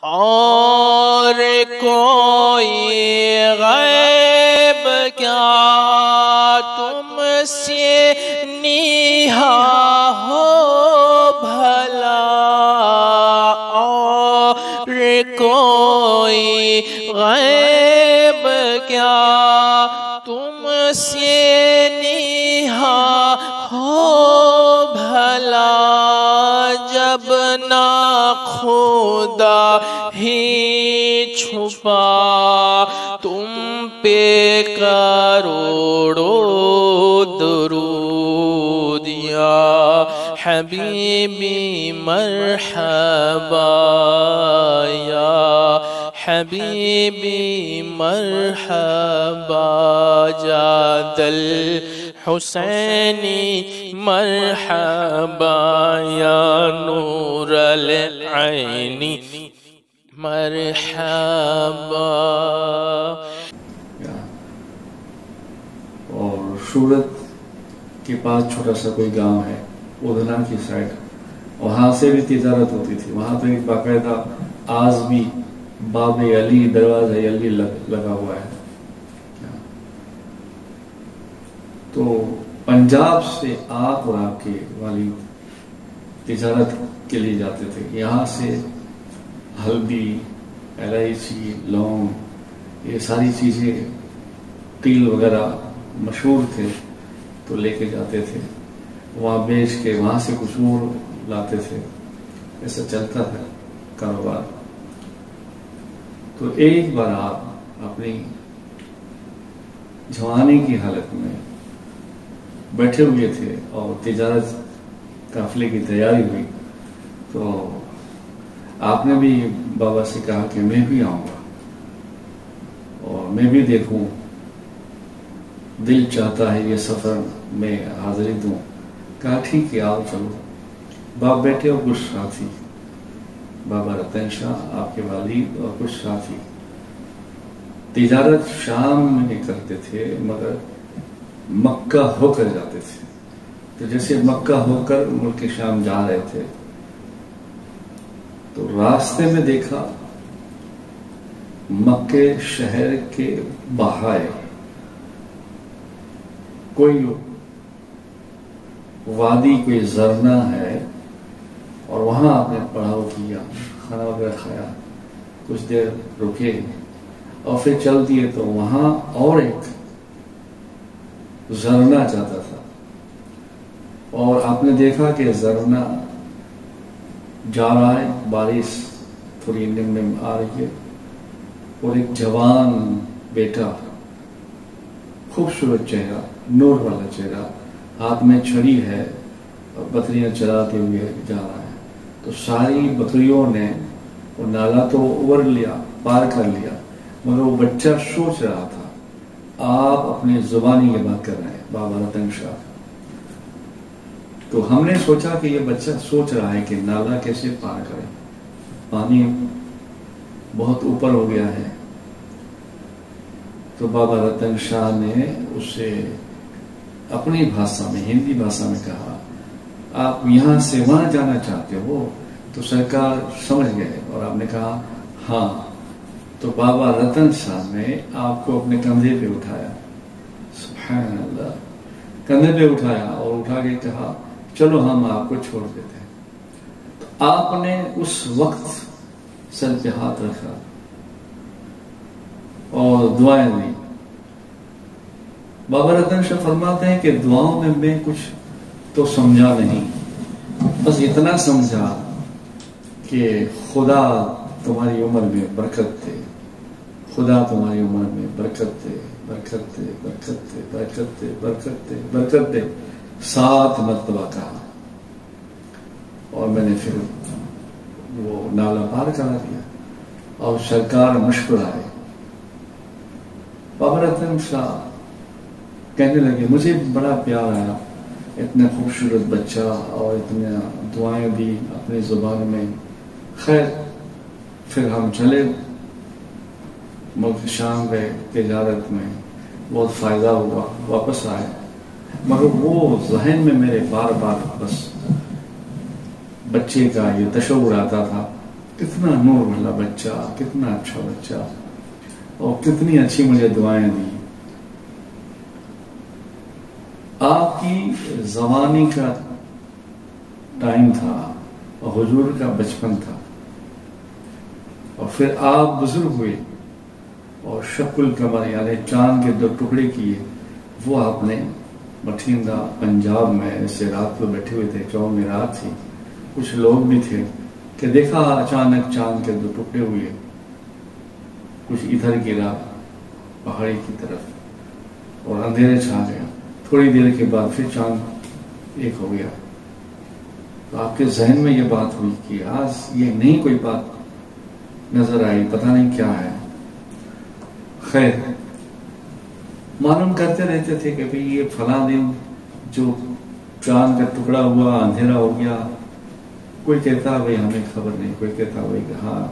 اور کوئی غیب کیا تم سے نیہا ہو بھلا، اور کوئی غیب کیا تم سے نیہا ہو بھلا، جب نہ خدا ہی چھپا تم پہ کروڑوں درود، یا حبیبی مرحبا، یا حبیبی مرحبا، جاد الحسینی مرحبا، یا نور العینی مرحبا۔ اور سورت کے پاس چھوٹا سا کوئی گاؤں ہے ادنا کی سائڈ، وہاں سے بھی تجارت ہوتی تھی۔ وہاں تو ایک باقاعدہ آج بھی باب علی، دروازہ علی لگا ہوا ہے۔ تو پنجاب سے آپ اور آپ کے والد تجارت کے لیے جاتے تھے، یہاں سے ہلدی، الائچی، لونگ، یہ ساری چیزیں، تیل وغیرہ مشہور تھے تو لے کے جاتے تھے، وہاں بیچ کے وہاں سے کچھ اور لاتے تھے، ایسا چلتا تھا کاروبار۔ تو ایک بار آپ اپنی جوانی کی حالت میں بیٹھے ہوئے تھے اور تجارت قافلے کی تیاری ہوئی، تو آپ نے بھی بابا سے کہا کہ میں بھی آؤں گا اور میں بھی دیکھوں، دل چاہتا ہے یہ سفر میں حاضری دوں۔ کہا ٹھیک ہے آؤ چلو۔ باپ بیٹھے اور کچھ ساتھی، بابا رتن شاہ آپ کے والد اور کچھ ساتھی، تجارت شام میں کرتے تھے مگر مکہ ہو کر جاتے تھے۔ تو جیسے مکہ ہو کر ملک شام جا رہے تھے تو راستے میں دیکھا مکہ شہر کے باہر کوئی وادی، کوئی جھرنا ہے، اور وہاں آپ نے پڑاؤ کیا، کھانا وغیرہ کھایا، کچھ دیر رکے اور پھر چل دیے۔ تو وہاں اور ایک جھرنا جاتا تھا اور آپ نے دیکھا کہ جھرنا جا رہا ہے، بارش تھوڑی نم نم آ رہی ہے، اور ایک جوان بیٹا، خوبصورت چہرہ، نور والا چہرہ، ہاتھ میں چھڑی ہے اور بکریاں چراتے ہوئے جا رہا ہے۔ تو ساری بکریوں نے وہ نالا تو اوور لیا، پار کر لیا، مگر وہ بچہ سوچ رہا تھا۔ آپ اپنی زبانی یہ بات کر رہے ہیں بابا رتن شاہ۔ تو ہم نے سوچا کہ یہ بچہ سوچ رہا ہے کہ نالا کیسے پار کرے، پانی بہت اوپر ہو گیا ہے۔ تو بابا رتن شاہ نے اسے اپنی بھاشا میں، ہندی بھاشا میں کہا آپ یہاں سے وہاں جانا چاہتے ہو؟ تو سرکار سمجھ گئے اور آپ نے کہا ہاں۔ تو بابا رتن شاہ نے آپ کو اپنے کندھے پہ اٹھایا، سبحان اللہ، کندھے پہ اٹھایا اور اٹھا کے کہا چلو ہم آپ کو چھوڑ دیتے ہیں۔ تو آپ نے اس وقت سر پہ ہاتھ رکھا اور دعائیں دی۔ بابا رتن شاہ فرماتے ہیں کہ دعاؤں میں میں کچھ تو سمجھا نہیں، بس اتنا سمجھا کہ خدا تمہاری عمر میں برکت دے، خدا تمہاری عمر میں برکت دے، برکت دے، برکت دے، برکت دے، برکت دے، برکت دے، 7 مرتبہ کہا، اور میں نے پھر وہ نالا پار کرا دیا اور سرکار مسکرائے۔ بابا رتن شاہ کہنے لگے مجھے بڑا پیار آیا، اتنا خوبصورت بچہ اور اتنا دعائیں دی اپنی زبان میں۔ خیر پھر ہم چلے ملک شام گئے، تجارت میں بہت فائدہ ہوا، واپس آئے، مگر وہ ذہن میں میرے بار بار بس بچے کا یہ تصور آتا تھا کتنا نور والا بچہ، کتنا اچھا بچہ، اور کتنی اچھی مجھے دعائیں دی. آپ کی زوانی کا ٹائم تھا اور حضور کا بچپن تھا، اور پھر آپ بزرگ ہوئے اور شق القمر یعنی چاند کے 2 ٹکڑے کیے. وہ آپ نے بٹھیندہ پنجاب میں ایسے رات کو بیٹھے ہوئے تھے، چون میں رات تھی، کچھ لوگ بھی تھے کہ دیکھا اچانک چاند کے 2 ٹکڑے ہوئے، کچھ ادھر گرا پہاڑی کی طرف اور اندھیرے چھا گیا. تھوڑی دیر کے بعد پھر چاند ایک ہو گیا. تو آپ کے ذہن میں یہ بات ہوئی کہ آج یہ نہیں کوئی بات نظر آئی، پتہ نہیں کیا ہے. خیر معلوم کرتے رہتے تھے کہ بھئی یہ فلاں دن جو چاند کا ٹکڑا ہوا، اندھیرا ہو گیا. کوئی کہتا بھئی ہمیں خبر نہیں، کوئی کہتا بھئی کہ ہاں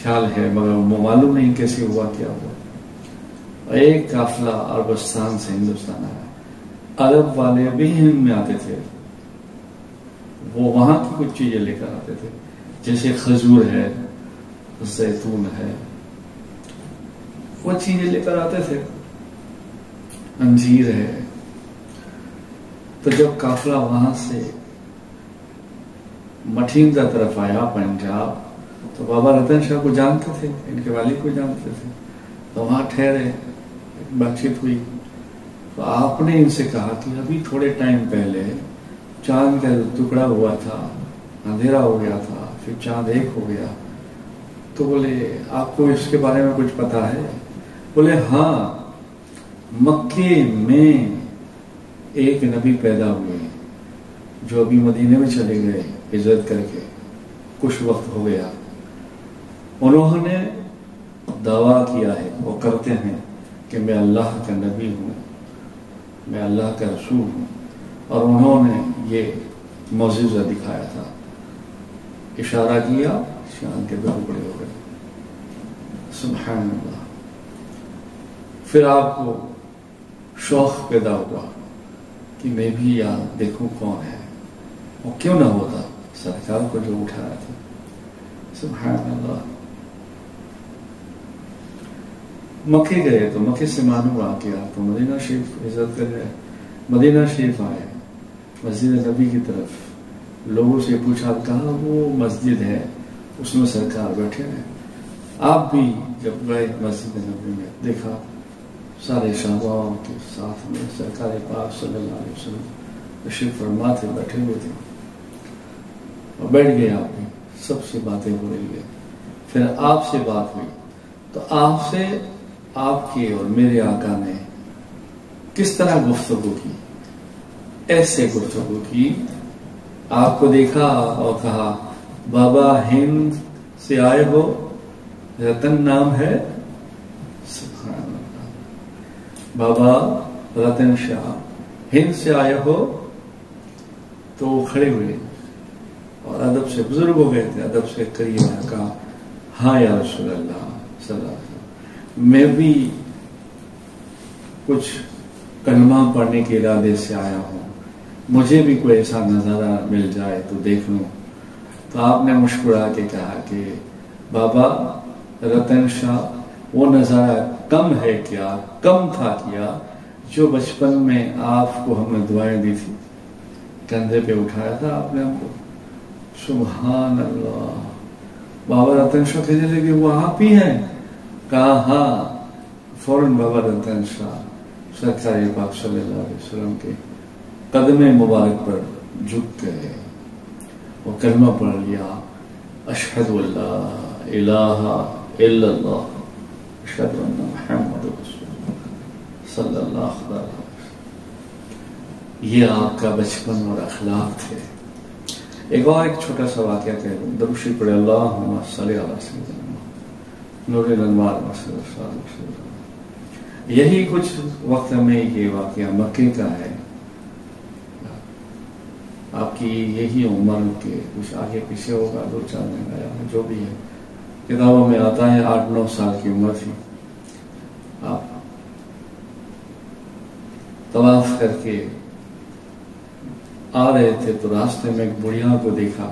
خیال ہے مگر معلوم نہیں کیسے ہوا، کیا ہوا. ایک قافلہ عربستان سے ہندوستان آیا. عرب والے بھی ہند میں آتے تھے، وہ وہاں کی کچھ چیزیں لے کر آتے تھے، جیسے کھجور ہے، زیتون ہے، وہ چیزیں لے کر آتے تھے، انجیر ہے. تو جب قافلہ وہاں سے مٹھیندہ طرف آیا پنجاب، تو بابا رتن شاہ کو جانتے تھے، ان کے والد کو جانتے تھے. تو وہاں ٹھہرے، بات چیت ہوئی. تو آپ نے ان سے کہا کہ ابھی تھوڑے ٹائم پہلے چاند کا ٹکڑا ہوا تھا، اندھیرا ہو گیا تھا، پھر چاند ایک ہو گیا. تو بولے آپ کو اس کے بارے میں کچھ پتا ہے؟ بولے ہاں، مکے میں ایک نبی پیدا ہوئے جو ابھی مدینے میں چلے گئے ہجرت کر کے، کچھ وقت ہو گیا. انہوں نے دعویٰ کیا ہے، وہ کرتے ہیں کہ میں اللہ کا نبی ہوں، میں اللہ کا رسول ہوں، اور انہوں نے یہ معجزہ دکھایا تھا. اشارہ کیا، چاند کے 2 ٹکڑے ہو گئے. سبحان اللہ. پھر آپ کو شوق پیدا ہوا کہ میں بھی یار دیکھوں کون ہے، اور کیوں نہ ہوتا سرکار کو جو اٹھایا تھا. سبحان اللہ. مکے گئے تو مکے سے معلوم ہوا کہ آپ تو مدینہ شریف ہجرت کر گئے. مدینہ شریف آئے، مسجد نبی کی طرف. لوگوں سے پوچھا، کہاں وہ مسجد ہے، اس میں سرکار بیٹھے ہیں. آپ بھی جب گئے مسجد نبی میں، دیکھا سارے صحابہ کے ساتھ میں سرکار پاک صلی اللہ علیہ وسلم تشریف فرما تھے، بیٹھے ہوئے تھے. اور بیٹھ گئے آپ بھی، سب سے باتیں ہو رہی ہے. پھر آپ سے بات ہوئی تو آپ سے آپ کے اور میرے آقا نے کس طرح گفتگو کی؟ ایسے گفتگو کی. آپ کو دیکھا اور کہا بابا ہند سے آئے ہو، رتن نام ہے. سبحان اللہ. بابا رتن شاہ ہند سے آئے ہو. تو وہ کھڑے ہوئے اور ادب سے، بزرگ ہو گئے تھے، ادب سے قریب آیا، کہا ہاں یا رسول اللہ صلی اللہ علیہ وسلم، میں بھی کچھ کلمہ پڑھنے کے ارادے سے آیا ہوں، مجھے بھی کوئی ایسا نظارہ مل جائے تو دیکھ لوں. تو آپ نے مسکرا کے کہا کہ بابا رتن شاہ، وہ نظارہ کم ہے کیا، کم تھا کیا جو بچپن میں آپ کو ہم نے دعائیں دی تھی، کندھے پہ اٹھایا تھا آپ نے ہم کو. سبحان اللہ. بابا رتن شاہ کہنے لگے وہ آپ ہی ہیں؟ کہا ہاں. فوراً بابا رتن شاہ سرکار پاک صلی اللہ علیہ وسلم کے قدم مبارک پر جھک گئے اور کلمہ پڑھ لیا، اشہد اللہ الہ الا اللہ اشہد ان محمد رسول اللہ صلی اللہ علیہ وسلم. یہ آپ کا بچپن اور اخلاق تھے. ایک اور ایک چھوٹا سا واقعہ کہہ دوں. درود شریف پڑھے، اللہم صلی علی سیدنا نور الانوار صلی اللہ علیہ وسلم. یہی کچھ وقت میں یہ واقعہ مکے کا ہے. آپ کی یہی عمر کے کچھ آگے پیچھے ہوگا، 2-4 دن آیا ہے، جو بھی ہے کتابوں میں آتا ہے. 8-9 سال کی عمر تھی. آپ طواف کر کے آ رہے تھے تو راستے میں ایک بڑھیا کو دیکھا